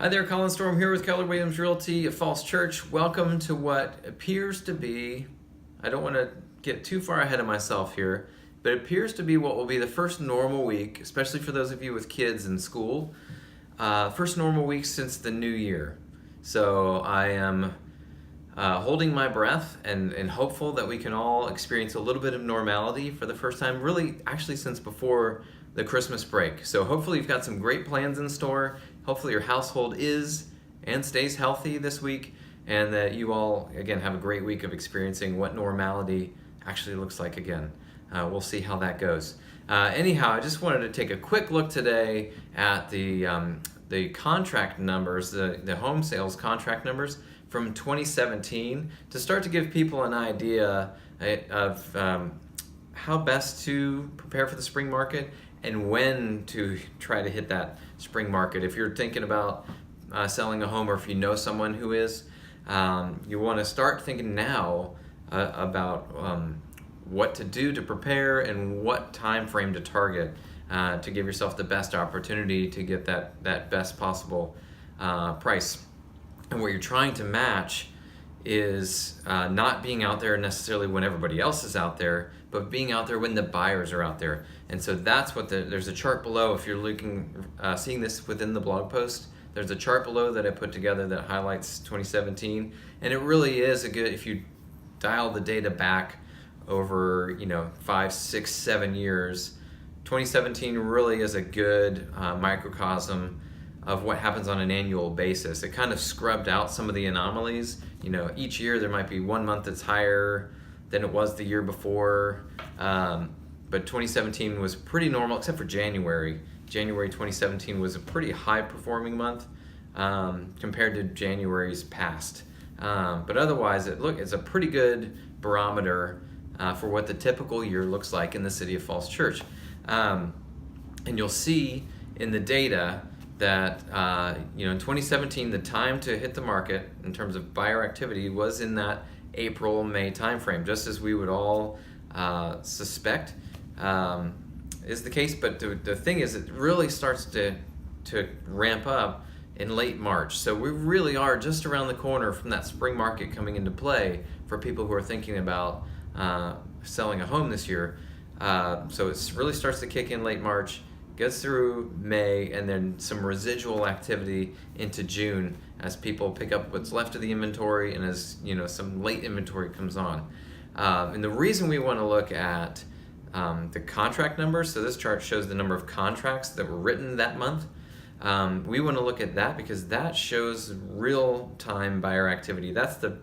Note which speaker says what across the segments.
Speaker 1: Hi there, Colin Storm here with Keller Williams Realty, a Falls Church. Welcome to what appears to be, I don't want to get too far ahead of myself here, but it appears to be what will be the first normal week, especially for those of you with kids in school, first normal week since the new year. So I am holding my breath and hopeful that we can all experience a little bit of normality for the first time, really actually since before the Christmas break. So hopefully you've got some great plans in store. Hopefully your household is and stays healthy this week, and that you all, again, have a great week of experiencing what normality actually looks like again. We'll see how that goes. Anyhow, I just wanted to take a quick look today at the contract numbers, the home sales contract numbers from 2017, to start to give people an idea of how best to prepare for the spring market and when to try to hit that spring market. If you're thinking about selling a home, or if you know someone who is, you want to start thinking now about what to do to prepare and what time frame to target to give yourself the best opportunity to get that best possible price. And what you're trying to match is not being out there necessarily when everybody else is out there, but being out there when the buyers are out there. And so that's what there's a chart below. If you're looking, seeing this within the blog post, there's a chart below that I put together that highlights 2017. And it really is a good, if you dial the data back over 5, 6, 7 years, 2017 really is a good microcosm of what happens on an annual basis. It kind of scrubbed out some of the anomalies. Each year there might be one month that's higher than it was the year before, but 2017 was pretty normal, except for January. January 2017 was a pretty high performing month compared to January's past. But otherwise, it's a pretty good barometer for what the typical year looks like in the city of Falls Church. And you'll see in the data that in 2017, the time to hit the market in terms of buyer activity was in that April-May timeframe, just as we would all suspect is the case. But the thing is, it really starts to ramp up in late March. So we really are just around the corner from that spring market coming into play for people who are thinking about selling a home this year. So it really starts to kick in late March, gets through May, and then some residual activity into June as people pick up what's left of the inventory, and as some late inventory comes on. And the reason we want to look at the contract numbers, so this chart shows the number of contracts that were written that month. We want to look at that because that shows real-time buyer activity. That's the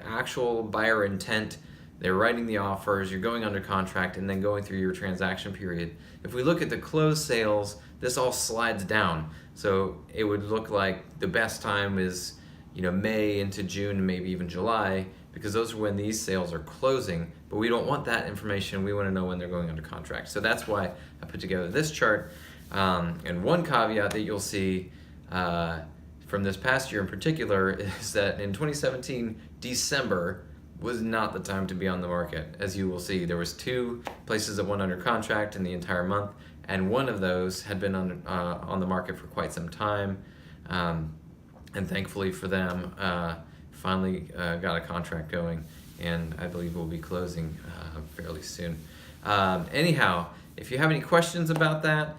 Speaker 1: actual buyer intent. They're writing the offers, you're going under contract, and then going through your transaction period. If we look at the closed sales, this all slides down. So it would look like the best time is May into June, maybe even July, because those are when these sales are closing. But we don't want that information. We want to know when they're going under contract. So that's why I put together this chart. And one caveat that you'll see from this past year in particular is that in 2017, December was not the time to be on the market. As you will see, there was 2 places that went under contract in the entire month, and one of those had been on the market for quite some time, and thankfully for them, finally got a contract going, and I believe we'll be closing fairly soon. Anyhow, if you have any questions about that,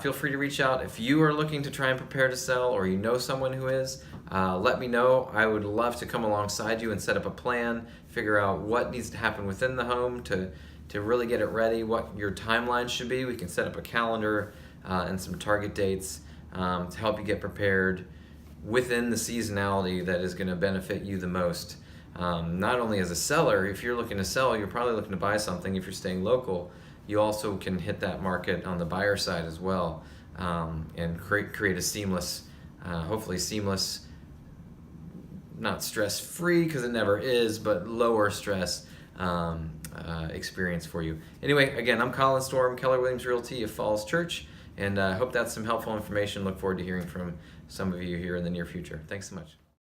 Speaker 1: feel free to reach out. If you are looking to try and prepare to sell, or you know someone who is, let me know. I would love to come alongside you and set up a plan, figure out what needs to happen within the home to really get it ready, what your timeline should be. We can set up a calendar and some target dates to help you get prepared within the seasonality that is going to benefit you the most. Not only as a seller, if you're looking to sell, you're probably looking to buy something. If you're staying local, you also can hit that market on the buyer side as well, and create a seamless, hopefully seamless, not stress-free because it never is, but lower stress experience for you. Anyway, again, I'm Colin Storm, Keller Williams Realty of Falls Church, and I hope that's some helpful information. Look forward to hearing from some of you here in the near future. Thanks so much.